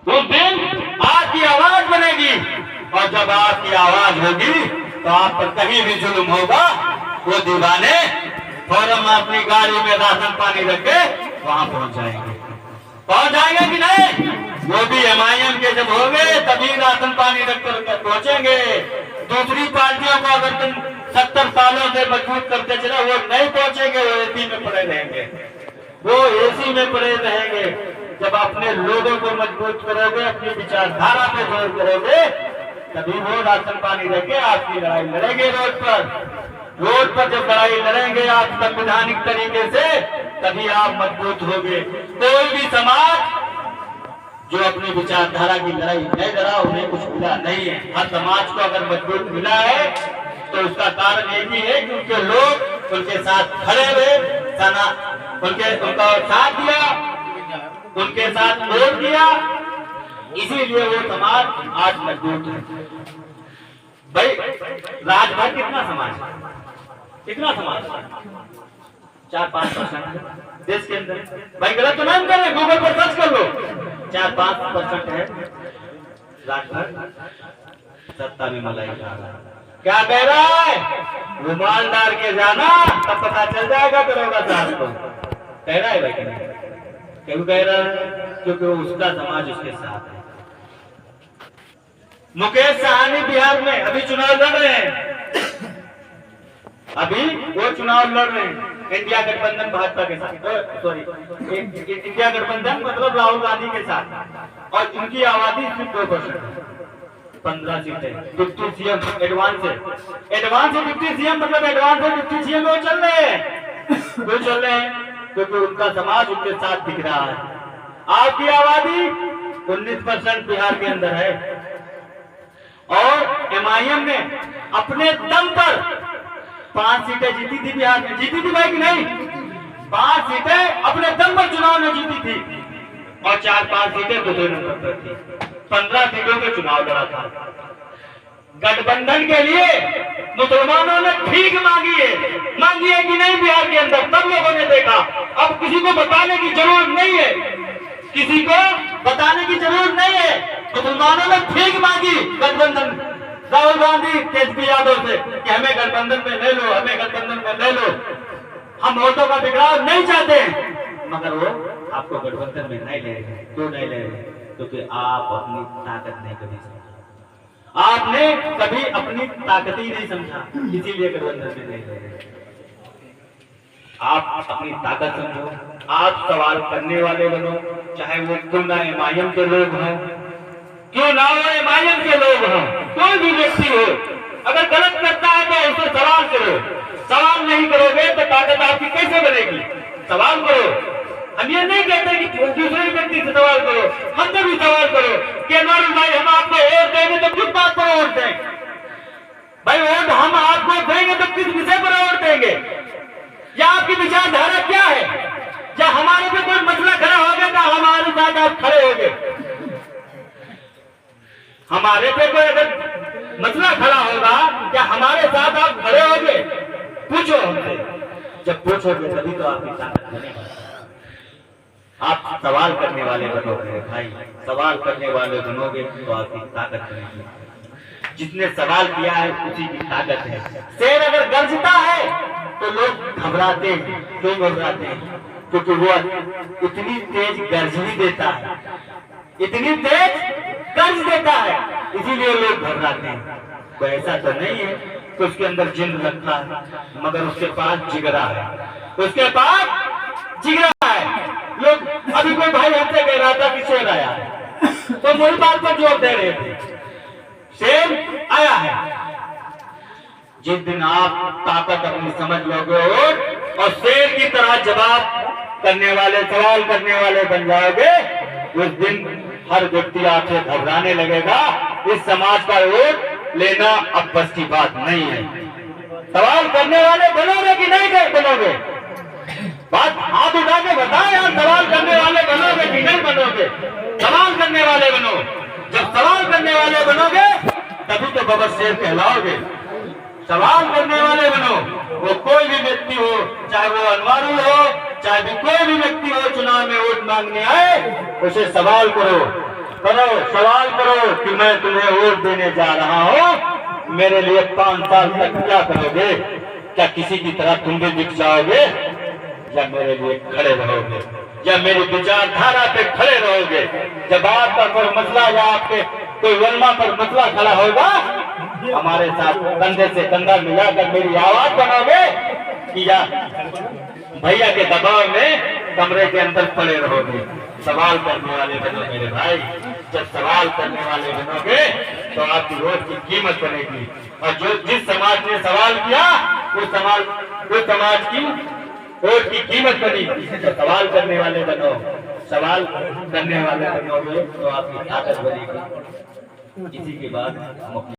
उस दिन आपकी आवाज बनेगी, और जब आपकी आवाज होगी तो आप पर कहीं भी जुल्म होगा, वो दीवाने फौरन अपनी गाड़ी में राशन पानी रख के वहां पहुंच जाएंगे कि नहीं? वो भी MIM के जब होंगे तभी राशन पानी रख कर पहुंचेंगे। दूसरी पार्टियों को अगर तुम 70 सालों से मजबूत करते चले, वो नहीं पहुंचेंगे, वो AC में पड़े रहेंगे, वो AC में पड़े रहेंगे। जब अपने लोगों को मजबूत करोगे, अपनी विचारधारा पे जोर करोगे, तभी वो राशन पानी देके आपकी लड़ाई लड़ेंगे रोड पर जब लड़ाई लड़ेंगे आप संवैधानिक तरीके से, तभी आप मजबूत होगे। कोई भी समाज जो अपनी विचारधारा की लड़ाई नहीं लड़ा, उन्हें कुछ मिला नहीं है। हर समाज को अगर मजबूत मिला है तो उसका कारण एक ही है कि उनके लोग उनके साथ खड़े हुए, उनका साथ दिया, उनके साथ वोट दिया, इसीलिए वो समाज आज मजबूत है। भाई राजभर कितना समाज, 4-5% देश के अंदर। भाई गलत तो नहीं कर रहे, गूगल पर सर्च कर लो, 4-5% है राजभर। सत्ता भी मलाई खा रहा है। क्या कह रहा है? रुमाल डाल के जाना, तब पता चल जाएगा दरोगा साहब को। कह रहा है भाई कि नहीं? क्यों कह रहा है? क्योंकि उसका समाज उसके साथ है। मुकेश साहनी बिहार में अभी चुनाव लड़ रहे हैं, इंडिया गठबंधन भाजपा के साथ, सॉरी इंडिया गठबंधन मतलब राहुल गांधी के साथ, और उनकी आबादी सिर्फ 2%, 15 सीटें। 50 CM एडवांस है 50 CM, मतलब एडवांस है 50 CM वो चल रहे हैं क्योंकि उनका समाज उनके साथ दिख रहा है। आपकी आबादी 19% बिहार के अंदर है, और MIM ने अपने दम पर 5 सीटें जीती थी बिहार में। जीती थी भाई कि नहीं? 5 सीटें अपने दम पर चुनाव में जीती थी, और 4-5 सीटें दूसरे नंबर पर थी। 15 सीटों के चुनाव लड़ा था। गठबंधन के लिए मुसलमानों ने भीख मांगी है कि नहीं बिहार के अंदर? सब लोगों ने देखा। अब किसी को बताने की जरूरत नहीं है, मुसलमानों ने भीख मांगी गठबंधन, राहुल गांधी, तेजस्वी यादव से कि हमें गठबंधन में ले लो, हम वोटों का बिगड़ाव नहीं चाहते, मगर वो आपको गठबंधन में नहीं ले रहे। क्यों नहीं ले रहे? क्योंकि आप अपनी ताकत नहीं कभी समझा, आपने कभी अपनी ताकत ही नहीं समझा, इसीलिए गठबंधन में नहीं ले रहे। आप अपनी ताकत समझो, आप सवाल करने वाले बनो, चाहे वो क्यों ना MIM के लोग हों, MIM के लोग हों, कोई भी व्यक्ति हो, अगर गलत करता है तो उससे सवाल करो। सवाल नहीं करोगे तो ताकत आपकी कैसे बनेगी? सवाल करो। हम ये नहीं कहते कि दूसरे व्यक्ति से सवाल करो, हमसे भी सवाल करो कि नॉर्मल भाई हम आपको वोट देंगे तो किस बात पर वोट दें? भाई वोट हम आपको देंगे तो किस विषय पर वोट देंगे? या आपकी विचारधारा क्या है? या हमारे पे कोई मसला खड़ा हो गया तो हमारे साथ आप खड़े हो गए? हमारे पे कोई अगर मसला खड़ा होगा क्या हमारे साथ आप खड़े होगे? पूछो हमसे। जब पूछोगे तभी तो आपकी ताकत बनेगी। आप सवाल करने वाले बनोगे भाई, सवाल करने वाले बनोगे तो आपकी ताकत बनेगी। जिसने सवाल किया है उसी की ताकत है। शेर अगर गरजता है तो लोग घबराते हैं। क्यों घबराते हैं? क्योंकि वो इतनी तेज गर्जनी देता है, इतनी तेज गर्ज देता है, इसीलिए लोग घबराते हैं। तो ऐसा तो नहीं है कि उसके अंदर जिन्न रखा है, मगर उसके पास जिगरा है, लोग अभी कोई भाई हमसे कह रहा था कि शेर आया है, तो मूल बात पर जोर दे रहे थे, शेर आया है। जिस दिन आप ताकत अपनी समझ लोगे और शेर की तरह जवाब करने वाले, सवाल करने वाले बन जाओगे, उस दिन हर व्यक्ति आपसे घबराने लगेगा। इस समाज का वोट लेना अब बस की बात नहीं है। सवाल करने वाले बनोगे कि नहीं बनोगे? बात हाथ उठा के बताओ यार, सवाल करने वाले बनोगे कि नहीं बनोगे? सवाल करने वाले बनो। जब सवाल करने वाले बनोगे तभी तो बबर शेर कहलाओगे। सवाल करने वाले बनो। वो कोई भी व्यक्ति हो, चाहे वो अनवारू हो, चाहे भी कोई भी व्यक्ति हो, चुनाव में वोट मांगने आए, उसे सवाल करो। करो, सवाल करो कि मैं तुम्हें वोट देने जा रहा हूँ, मेरे लिए 5 साल तक क्या करोगे? क्या किसी की तरह तुम भी दिख जाओगे, या मेरे लिए खड़े रहोगे, या मेरी विचारधारा पे खड़े रहोगे? जब आपका कोई मसला या आपके कोई वलमा पर मसला खड़ा होगा, हमारे साथ कंधे से कंधा मिलाकर मेरी आवाज बनाओगे, कि या भैया के दबाव में कमरे के अंदर पड़े रहोगे? सवाल करने वाले बनो मेरे भाई। जब सवाल करने वाले बनोगे तो आपकी वोट की कीमत बनेगी। और जो जिस समाज ने सवाल किया वो समाज की वोट की कीमत बनी। तो सवाल करने वाले बनो, सवाल करने वाले बनोगे तो आपकी ताकत बनेगी। इसी के बाद